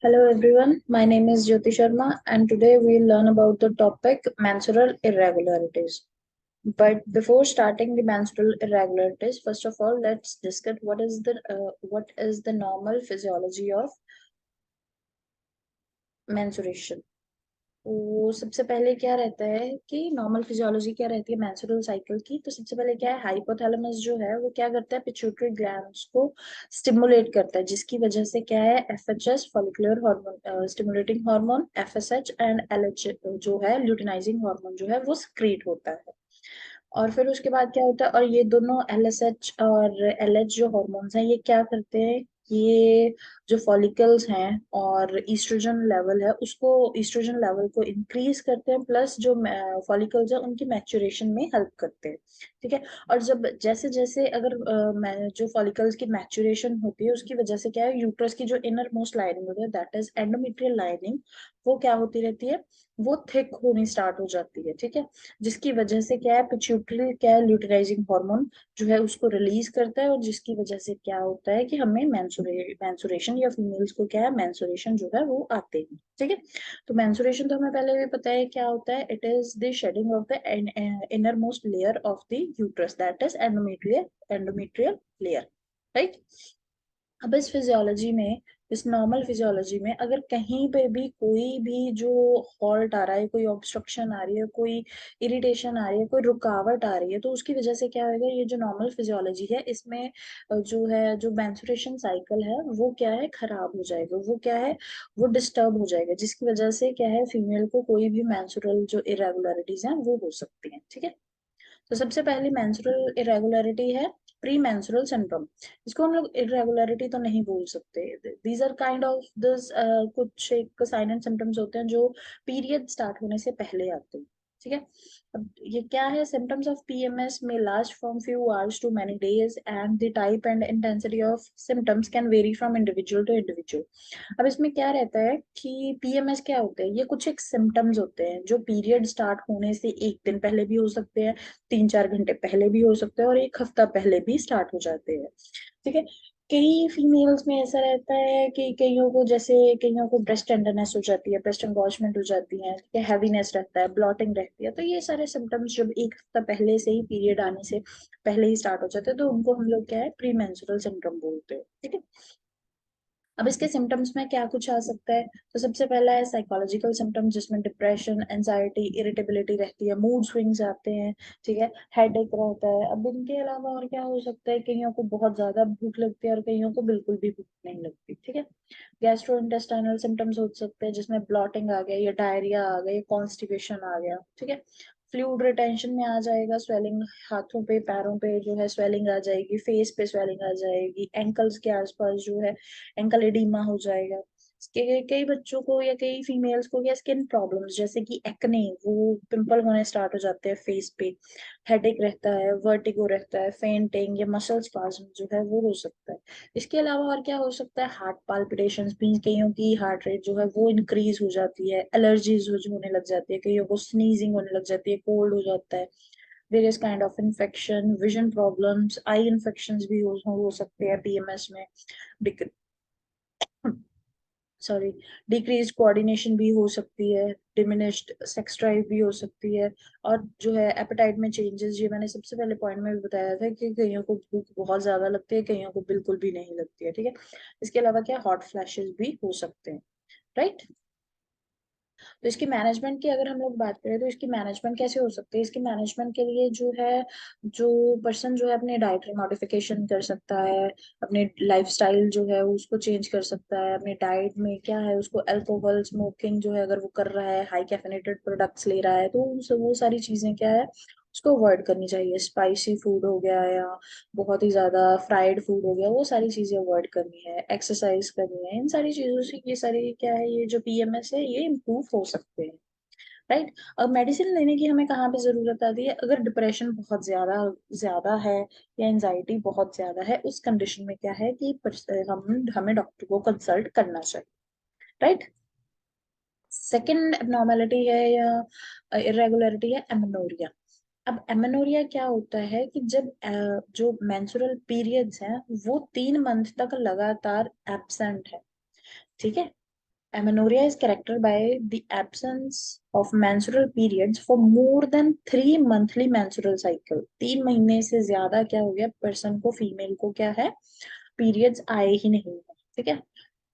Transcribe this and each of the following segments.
Hello everyone, my name is Jyoti Sharma and today we'll learn about the topic menstrual irregularities. But before starting the menstrual irregularities, first of all, let's discuss what is the normal physiology of menstruation. तो सबसे पहले क्या रहता है कि normal physiology क्या रहती है मेंस्ट्रुअल साइकिल की। तो सबसे पहले क्या है, हाइपोथैलेमस जो है वो क्या करता है, पिट्यूटरी ग्लैंड्स को स्टिमुलेट करता है, जिसकी वजह से क्या है, FHS follicular hormone stimulating hormone FSH and LH जो है ल्यूटिनाइजिंग हार्मोन जो है वो सक्रिएट होता है। और फिर उसके बाद क्या होता है, और ये दोनों एलएसएच और एलएच जो हॉर्मोन्स हैं ये क्या करते हैं, ये जो फॉलिकल्स हैं और ईस्ट्रोजन लेवल है उसको ईस्ट्रोजन लेवल को इंक्रीज करते हैं, प्लस जो फॉलिकल्स है उनकी मैच्योरेशन में हेल्प करते हैं। ठीक है। और जब जैसे जैसे अगर जो फॉलिकल्स की मैच्योरेशन होती है उसकी वजह से क्या है, यूट्रस की जो इनर मोस्ट लाइनिंग होती है दैट इज एंडोमेट्रियल लाइनिंग, वो क्या होती रहती है, वो थिक होनी स्टार्ट हो जाती है। ठीक है। जिसकी वजह से क्या है, पिट्यूटरी क्या है, ल्यूटिनाइजिंग हार्मोन जो है उसको रिलीज करता है, और जिसकी वजह से क्या होता है कि हमें मेंसुरेशन या फीमेल्स को क्या है मेंसुरेशन जो है वो आते हैं। ठीक है। तो मेंसुरेशन तो हमें पहले भी पता है क्या होता है, it is the shedding of the inner most layer of the uterus that is endometrial layer. Right. अब इस फिजियोलॉजी में, इस नॉर्मल फिजियोलॉजी में अगर कहीं पे भी कोई भी जो हॉल्ट आ रहा है, कोई ऑब्स्ट्रक्शन आ रही है, कोई इरिटेशन आ रही है, कोई रुकावट आ रही है, तो उसकी वजह से क्या होगा, ये जो नॉर्मल फिजियोलॉजी है इसमें जो है, जो मेंस्ट्रुएशन साइकिल है वो क्या है, खराब हो जाएगा, वो क्या है, वो डिस्टर्ब हो जाएगा, जिसकी वजह से क्या है, फीमेल को कोई भी मेंस्ट्रुअल जो इरेगुलरिटीज हैं वो हो सकती हैं। ठीक है। तो सबसे पहली मेंस्ट्रुअल इरेगुलरिटी है प्री मेंस्ट्रुअल सिंड्रोम। इसको हम लोग इरेगुलरिटी तो नहीं बोल सकते, these are kind of this, कुछ एक साइन एंड सिम्टम्स होते हैं जो पीरियड स्टार्ट होने से पहले आते हैं। ठीक है। अब ये क्या है, सिम्टम्स ऑफ पीएमएस में last from few hours to many days and the type and intensity of symptoms can vary from individual to individual. अब इसमें क्या रहता है कि पीएमएस क्या होते हैं, ये कुछ एक सिम्टम्स होते हैं जो पीरियड स्टार्ट होने से एक दिन पहले भी हो सकते हैं, 3-4 घंटे पहले भी हो सकते हैं, और एक हफ्ता पहले भी स्टार्ट हो जाते हैं। ठीक है। कई फीमेल्स में ऐसा रहता है कि कईयों को, जैसे कईयों को ब्रेस्ट टेंडरनेस हो जाती है, ब्रेस्ट एंगॉर्जमेंट हो जाती है, ठीक है, हैवीनेस रहता है, ब्लॉटिंग रहती है। तो ये सारे सिम्टम्स जब एक हफ्ता पहले से ही, पीरियड आने से पहले ही स्टार्ट हो जाते हैं, तो उनको हम लोग क्या है, प्री मेंस्ट्रुअल सिंड्रोम बोलते हैं। ठीक है। अब इसके सिम्टम्स में क्या कुछ आ सकता है, तो सबसे पहला है साइकोलॉजिकल सिम्टम्स, जिसमें डिप्रेशन, एंजाइटी, इरिटेबिलिटी रहती है, मूड स्विंग्स आते हैं। ठीक है। हेडेक रहता है। अब इनके अलावा और क्या हो सकता है, कईयों को बहुत ज्यादा भूख लगती है और कईयों को बिल्कुल भी भूख नहीं लगती। ठीक है। गैस्ट्रो इंटेस्टाइनल सिम्टम्स हो सकते हैं, जिसमें ब्लॉटिंग आ गया, या डायरिया आ गया, या कॉन्स्टिपेशन आ गया। ठीक है। फ्लूइड रिटेंशन में आ जाएगा, स्वेलिंग, हाथों पे पैरों पे जो है स्वेलिंग आ जाएगी, फेस पे स्वेलिंग आ जाएगी, एंकल्स के आसपास जो है एंकल एडिमा हो जाएगा। कई बच्चों को या कई फीमेल्स को या स्किन प्रॉब्लम्स जैसे कि एक्ने, वो पिंपल होने स्टार्ट हो जाते हैं फेस पे। हेडेक रहता है, वर्टिगो रहता है, फेंटिंग या मसल स्पाज्म जो है वो हो सकता है। इसके अलावा और क्या हो सकता है, हार्ट पाल्पिटेशंस भी, कईयों की हार्ट रेट जो है वो इंक्रीज हो जाती है, एलर्जीज जो होने लग जाती है, कईयों को स्नीजिंग होने लग जाती है, कोल्ड हो जाता है, various kind of infection, vision problems, I infections भी हो सकते हैं पीएमएस में। सॉरी, डिक्रीज कोऑर्डिनेशन भी हो सकती है, डिमिनिश्ड सेक्स ड्राइव भी हो सकती है, और जो है एपेटाइट में चेंजेस, ये मैंने सबसे पहले पॉइंट में भी बताया था कि कईयों को भूख बहुत ज्यादा लगती है, कईयों को बिल्कुल भी नहीं लगती है। ठीक है। इसके अलावा क्या, हॉट फ्लैशेस भी हो सकते हैं। राइट। तो इसकी मैनेजमेंट की अगर हम लोग बात करें तो इसकी मैनेजमेंट कैसे हो सकती है, इसकी मैनेजमेंट के लिए जो है, जो पर्सन जो है अपने डाइटरी मॉडिफिकेशन कर सकता है, अपने लाइफस्टाइल जो है उसको चेंज कर सकता है, अपने डाइट में क्या है, उसको अल्कोहल स्मोकिंग जो है अगर वो कर रहा है, हाई कैफेनेटेड प्रोडक्ट्स ले रहा है, तो वो सारी चीजें क्या है, उसको अवॉइड करनी चाहिए। स्पाइसी फूड हो गया या बहुत ही ज्यादा फ्राइड फूड हो गया, वो सारी चीजें अवॉइड करनी है, एक्सरसाइज करनी है, इन सारी चीजों से ये सारी क्या है, ये जो पीएमएस है ये इम्प्रूव हो सकते हैं। राइट। अब मेडिसिन लेने की हमें कहाँ पे जरूरत आती है, अगर डिप्रेशन बहुत ज्यादा ज्यादा है या एंजाइटी बहुत ज्यादा है, उस कंडीशन में क्या है कि हम हमें डॉक्टर को कंसल्ट करना चाहिए। राइट। सेकेंड एबनॉर्मेलिटी है या इरेगुलरिटी है एमेनोरिया। अब एमेनोरिया क्या होता है कि जब जो मेंस्ट्रुअल पीरियड्स हैं वो 3 मंथ तक लगातार एब्सेंट है। ठीक है। Amenorrhea is characterized by the absence of menstrual periods for more than 3 monthly menstrual cycle. 3 महीने से ज्यादा क्या हो गया पर्सन को, फीमेल को क्या है, पीरियड्स आए ही नहीं है, ठीक है,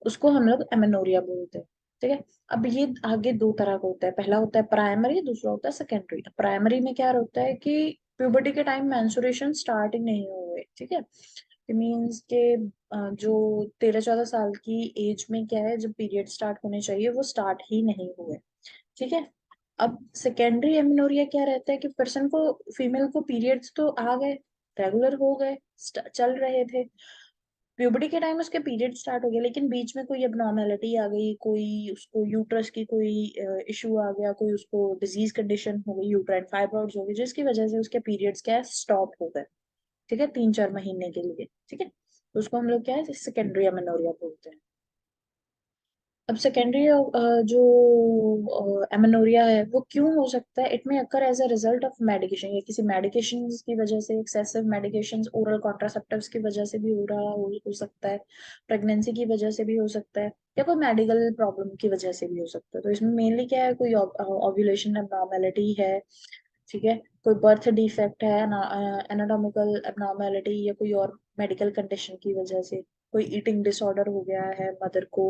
उसको हम लोग एमेनोरिया बोलते हैं, ठीक है। अब ये आगे दो तरह का होता है, पहला होता है प्राइमरी, दूसरा होता है सेकेंडरी। प्राइमरी में क्या होता है कि प्यूबर्टी के टाइम मेंस्ट्रुएशन स्टार्ट ही नहीं हुए, ठीक है, इट मीन्स के जो 13-14 साल की एज में क्या है, जब पीरियड स्टार्ट होने चाहिए वो स्टार्ट ही नहीं हुए, ठीक है। अब सेकेंडरी एमेनोरिया क्या रहता है कि पर्सन को, फीमेल को पीरियड्स तो आ गए, रेगुलर हो गए, चल रहे थे, प्यूबर्टी के टाइम उसके पीरियड स्टार्ट हो गया, लेकिन बीच में कोई एबनॉर्मेलिटी आ गई, कोई उसको यूट्रस की कोई इशू आ गया, कोई उसको डिजीज कंडीशन हो गई, यूट्राइन फाइब्रॉइड्स हो गई, जिसकी वजह से उसके पीरियड्स क्या है, स्टॉप हो गए, ठीक है, 3-4 महीने के लिए, ठीक है, तो उसको हम लोग क्या है, सेकेंडरी एमेनोरिया बोलते हैं। अब सेकेंडरी जो एमेनोरिया है वो क्यों हो सकता है, it may occur as a result of medication, या किसी मेडिकेशन की वजह से, एक्सेसिव मेडिकेशन, ओरल कॉन्ट्रासेप्टिव्स की वजह से भी हो सकता है, प्रेगनेंसी की वजह से भी हो सकता है, या कोई मेडिकल प्रॉब्लम की वजह से भी हो सकता है। तो इसमें मेनली क्या है, कोई ओव्यूलेशन एबनॉर्मेलिटी है, ठीक है, कोई बर्थ डिफेक्ट है, एनाटॉमिकल एबनॉर्मेलिटी, या कोई और मेडिकल कंडीशन की वजह से, कोई ईटिंग डिसऑर्डर हो गया है मदर को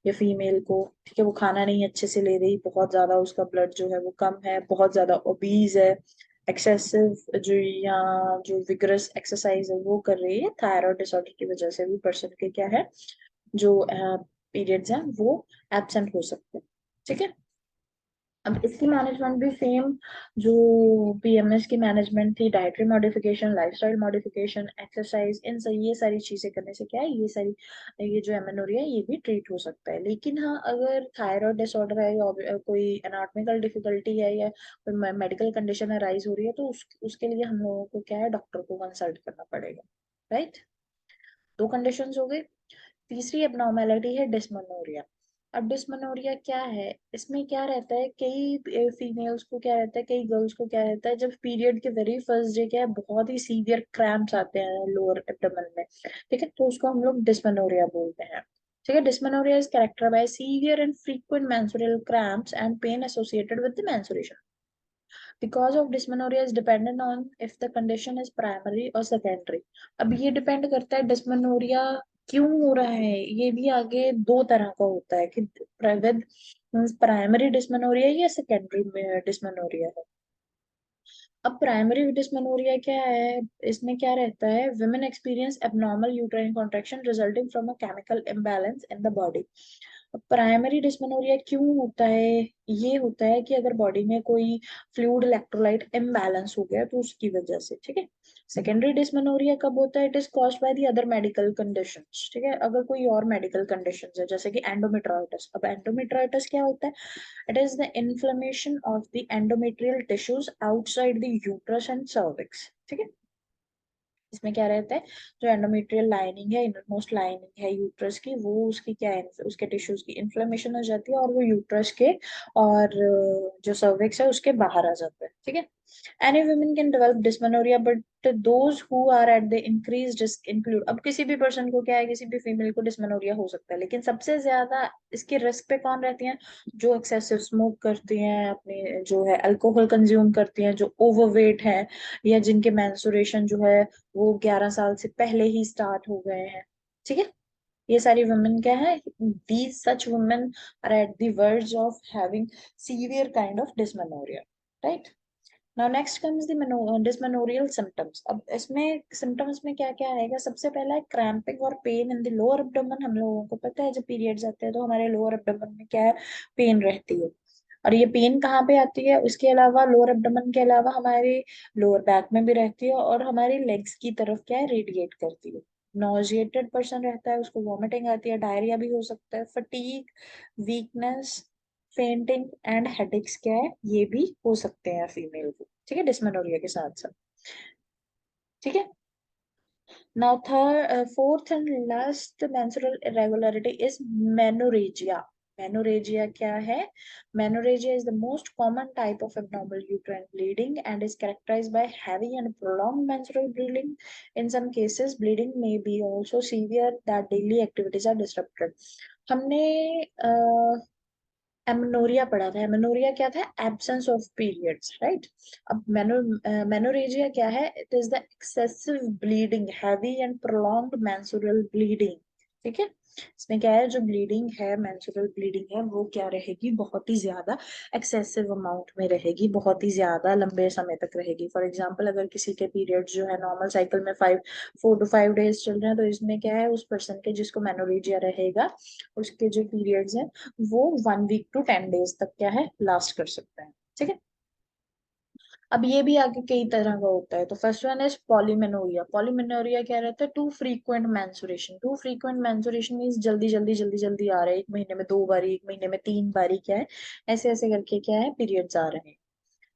या फीमेल को, ठीक है, वो खाना नहीं अच्छे से ले रही, बहुत ज्यादा उसका ब्लड जो है वो कम है, बहुत ज्यादा ओबीज है, एक्सेसिव जो, या जो विगरस एक्सरसाइज है वो कर रही है, थायराइड डिसऑर्डर की वजह से भी पर्सन के क्या है, जो पीरियड्स हैं वो एब्सेंट हो सकते हैं, ठीक है। अब इसकी मैनेजमेंट भी सेम जो पीएमएस की मैनेजमेंट थी, dietary modification, lifestyle modification, exercise, इन सब ये सारी चीजें करने से क्या है, ये सारी, ये जो एमेनोरिया ये भी ट्रीट हो सकता है। लेकिन हाँ, अगर थायराइड डिसऑर्डर है, या कोई एनाटॉमिकल डिफिकल्टी है, या कोई मेडिकल कंडीशन अराइज हो रही है, तो उसके लिए हम लोगों को क्या है, डॉक्टर को कंसल्ट करना पड़ेगा, राइट। दो कंडीशंस हो गई। तीसरी एबनॉर्मेलिटी है डिस्मेनोरिया। अब डिस्मेनोरिया क्या है, इसमें क्या रहता है, कई फीमेल्स को क्या रहता है, कई गर्ल्स को क्या रहता है, जब पीरियड के वेरी फर्स्ट डे क्या है, बहुत ही सीवियर क्रैम्प्स आते हैं लोअर एब्डोमेन में, ठीक है, तो उसको हम लोग डिस्मेनोरिया बोलते हैं, ठीक है। Dysmenorrhoea is character by severe and frequent menstrual cramps and pain associated with the menstruation. The cause of dysmenorrhea is dependent on if the condition is primary or secondary. अब ये डिपेंड करता है dysmenorrhoea क्यों हो रहा है, ये भी आगे दो तरह का होता है कि विद प्राइमरी डिस्मेनोरिया या सेकेंडरी डिस्मेनोरिया है। अब प्राइमरी डिस्मेनोरिया क्या है, इसमें क्या रहता है, women experience abnormal uterine contraction resulting from a chemical imbalance in the body. Primary dysmenorrhoea क्यों होता है, ये होता है कि अगर बॉडी में कोई फ्लूइड इलेक्ट्रोलाइट इम्बैलेंस हो गया तो उसकी वजह से, ठीक है। सेकेंडरी डिस्मेनोरिया कब होता है, it is caused by the other medical conditions, ठीक है, अगर कोई और मेडिकल कंडीशंस है, जैसे कि एंडोमेट्राइटिस। अब एंडोमेट्राइटिस क्या होता है, it is the inflammation of the endometrial tissues outside the uterus and cervix, ठीक है। इसमें क्या रहता है, जो एंडोमेट्रियल लाइनिंग है, इनरमोस्ट लाइनिंग है यूट्रस की, वो उसकी क्या है, उसके टिश्यूज की इन्फ्लेमेशन हो जाती है, और वो यूट्रस के और जो सर्विक्स है उसके बाहर आ जाता है, ठीक है। Any women can develop dysmenorrhoea, but those who are at the increase risk include. अब किसी भी पर्सन को क्या है, किसी भी फीमेल को डिस्मेनोरिया हो सकता है, लेकिन सबसे ज्यादा इसके रिस्क पे कौन रहती है, जो एक्सेसिव स्मोक करती हैं, अपने जो है अल्कोहल कंज्यूम करती हैं, जो ओवरवेट है, या जिनके मेंस्ट्रुएशन जो है वो 11 साल से पहले ही स्टार्ट हो गए हैं, ठीक है। ये सारी वुमेन क्या है, these such women are at the verge of having severe kind of dysmenorrhoea, right. Now next comes the dysmenorrheal symptoms. अब इसमें सिम्टम्स में क्या क्या आएगा, सबसे पहला है क्रैम्पिंग और pain in the lower abdomen. हम लोगों को पता है जब पीरियड्स आते हैं तो हमारे लोअर एब्डोमेन में क्या है, पेन रहती है, और ये पेन कहाँ पे आती है, उसके अलावा लोअर एब्डोमेन के अलावा हमारे लोअर बैक में भी रहती है, और हमारी लेग्स की तरफ क्या है, रेडिएट करती है। नॉजिएटेड पर्सन रहता है, उसको वॉमिटिंग आती है, डायरिया भी हो सकता है, fatigue, weakness, fainting and headaches क्या है, ये भी हो सकते हैं फीमेल को, ठीक है, डिस्मेनोरिया के साथ साथ, ठीक है। Now, fourth and last menstrual irregularity is menorrhagia. Menorrhagia क्या है? Menorrhagia is the most common type of abnormal uterine bleeding and is characterized by heavy and prolonged menstrual bleeding. In some cases, bleeding may be also severe that daily activities are disrupted. हमने amenorrhoea पढ़ा था। Amenorrhoea क्या था? Absence of periods, right. अब menorrhagia क्या है? It is the excessive bleeding, heavy and prolonged menstrual bleeding. ठीक है, इसमें क्या है, जो ब्लीडिंग है, मेंस्ट्रुअल ब्लीडिंग है, वो क्या रहेगी, बहुत ही ज्यादा एक्सेसिव अमाउंट में रहेगी, बहुत ही ज्यादा लंबे समय तक रहेगी। फॉर एग्जाम्पल, अगर किसी के पीरियड जो है नॉर्मल साइकिल में 4 to 5 डेज चल रहे हैं, तो इसमें क्या है, उस पर्सन के जिसको मेनोरेजिया रहेगा, उसके जो पीरियड्स हैं वो 1 वीक to 10 डेज तक क्या है, लास्ट कर सकते हैं। ठीक है, अब ये भी आगे कई तरह का होता है। तो first one is polymenorrhoea. Polymenorrhoea क्या रहता है? Too frequent menstruation. Too frequent menstruation means जल्दी जल्दी जल्दी जल्दी आ रहे हैं, 1 महीने में 2 बारी, 1 महीने में 3 बारी, क्या है, ऐसे ऐसे करके क्या है, पीरियड्स आ रहे हैं।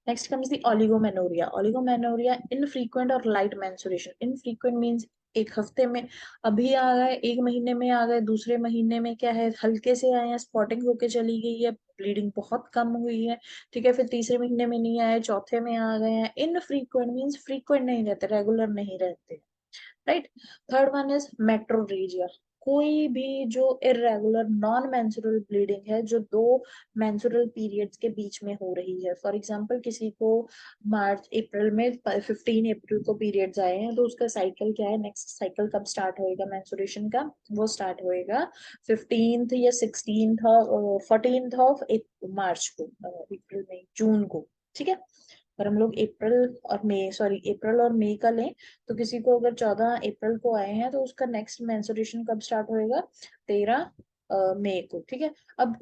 Next comes the oligomenorrhoea. Oligomenorrhoea infrequent और लाइट मेंस्ट्रुएशन। इनफ्रीक्वेंट मींस एक हफ्ते में अभी आ गए, 1 महीने में आ गए, दूसरे महीने में क्या है, हल्के से आए हैं, स्पॉटिंग होके चली गई है, ब्लीडिंग बहुत कम हुई है। ठीक है, फिर तीसरे महीने में नहीं आए, चौथे में आ गए हैं। इनफ्रीक्वेंट मींस फ्रीक्वेंट नहीं रहते, रेगुलर नहीं रहते, right. Third one is metrorrhagia. कोई भी जो इरेगुलर नॉन मेंस्ट्रुअल ब्लीडिंग है, जो दो मेंस्ट्रुअल पीरियड्स के बीच में हो रही है। फॉर एग्जांपल, किसी को मार्च अप्रैल में 15 अप्रैल को पीरियड्स आए हैं, तो उसका साइकिल क्या है, नेक्स्ट साइकिल कब स्टार्ट होएगा मेंस्ट्रुएशन का? वो स्टार्ट होएगा 15th या 16th और 14th ऑफ मार्च को, अप्रैल में, जून को। ठीक है, अगर हम लोग अप्रैल और मई का लें, तो किसी को अगर 14 अप्रैल को आए हैं, तो उसका नेक्स्ट मेंस्ट्रुएशन कब स्टार्ट होएगा? 13 मई को। ठीक है, अब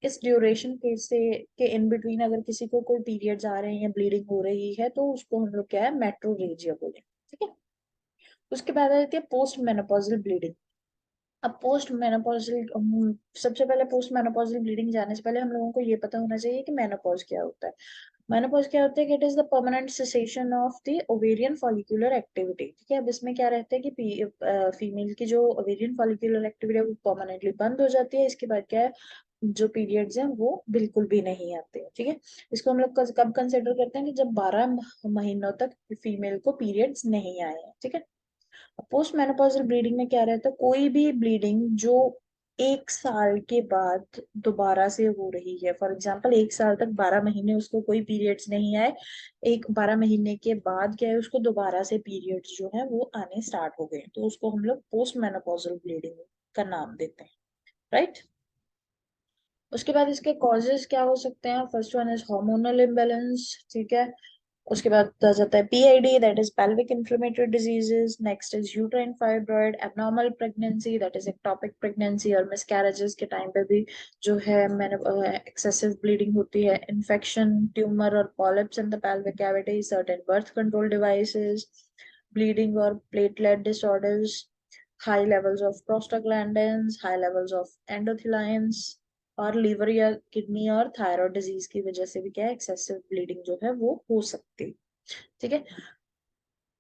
इस ड्यूरेशन के इन बिटवीन अगर किसी को कोई पीरियड्स आ रहे हैं या ब्लीडिंग हो रही है, तो उसको हम लोग क्या है, मेट्रोरेजिया बोलेंगे। ठीक है, उसके बाद आ जाती है पोस्ट मेनोपॉजल ब्लीडिंग। अब पोस्ट मेनोपॉजल, सबसे पहले पोस्ट मेनोपॉजल ब्लीडिंग जाने से पहले हम लोगों को ये पता होना चाहिए कि मेनोपॉज क्या होता है। मेनोपॉज क्या होता है कि it is the permanent cessation of the ovarian follicular activity. ठीक है, अब इसमें क्या रहता है कि फीमेल की जो ओवेरियन फॉलिकुलर एक्टिविटी है वो परमानेंटली बंद हो जाती है। इसके बाद क्या है, जो पीरियड्स हैं वो बिल्कुल भी नहीं आते हैं। ठीक है, इसको हम लोग कब कंसिडर करते हैं, कि जब 12 महीनों तक फीमेल को पीरियड्स नहीं आए हैं। ठीक है, पोस्ट मेनोपॉजल ब्लीडिंग में क्या रहता है, कोई भी ब्लीडिंग जो 1 साल के बाद दोबारा से हो रही है। फॉर एग्जाम्पल, 1 साल तक 12 महीने उसको कोई पीरियड्स नहीं आए, एक 12 महीने के बाद क्या है, उसको दोबारा से पीरियड्स जो है वो आने स्टार्ट हो गए, तो उसको हम लोग पोस्ट मेनोपॉजल ब्लीडिंग का नाम देते हैं, राइट। उसके बाद इसके कॉजेज क्या हो सकते हैं? First one is hormonal imbalance. ठीक है, उसके बाद आ जाता है PID, that is pelvic inflammatory diseases. Next is uterine fibroid, abnormal pregnancy, that is ectopic pregnancy, और मिसकैरेजेस के टाइम पे भी जो है मैंने एक्सेसिव ब्लीडिंग होती है। इन्फेक्शन, ट्यूमर और polyps in the pelvic cavity, certain birth control devices, bleeding और platelet disorders, high levels of prostaglandins, high levels of endothelins, और लीवर या किडनी और थायराइड डिजीज की वजह से भी क्या है, एक्सेसिव ब्लीडिंग जो है वो हो सकती है। ठीक है,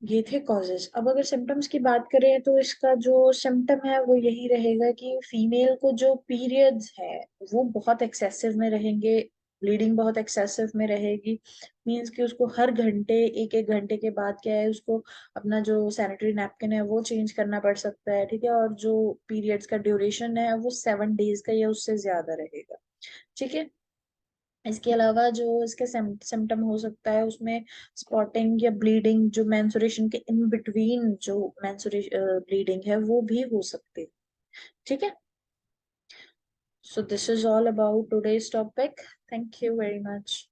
ये थे कॉजेज। अब अगर सिम्टम्स की बात करें, तो इसका जो सिम्टम है वो यही रहेगा कि फीमेल को जो पीरियड्स है वो बहुत एक्सेसिव में रहेंगे, ब्लीडिंग बहुत एक्सेसिव में रहेगी। मीन्स कि उसको हर घंटे, एक एक घंटे के बाद क्या है, उसको अपना जो सैनिटरी नैपकिन है वो चेंज करना पड़ सकता है। ठीक है, और जो पीरियड्स का ड्यूरेशन है वो 7 डेज का या उससे ज्यादा रहेगा। ठीक है, इसके अलावा जो इसके सिम्टम हो सकता है, उसमें स्पॉटिंग या ब्लीडिंग, जो मेंस्ट्रुएशन के इन बिटवीन जो मेंस्ट्रुएशन ब्लीडिंग है वो भी हो सकती है। ठीक है, so this is all about today's topic. Thank you very much.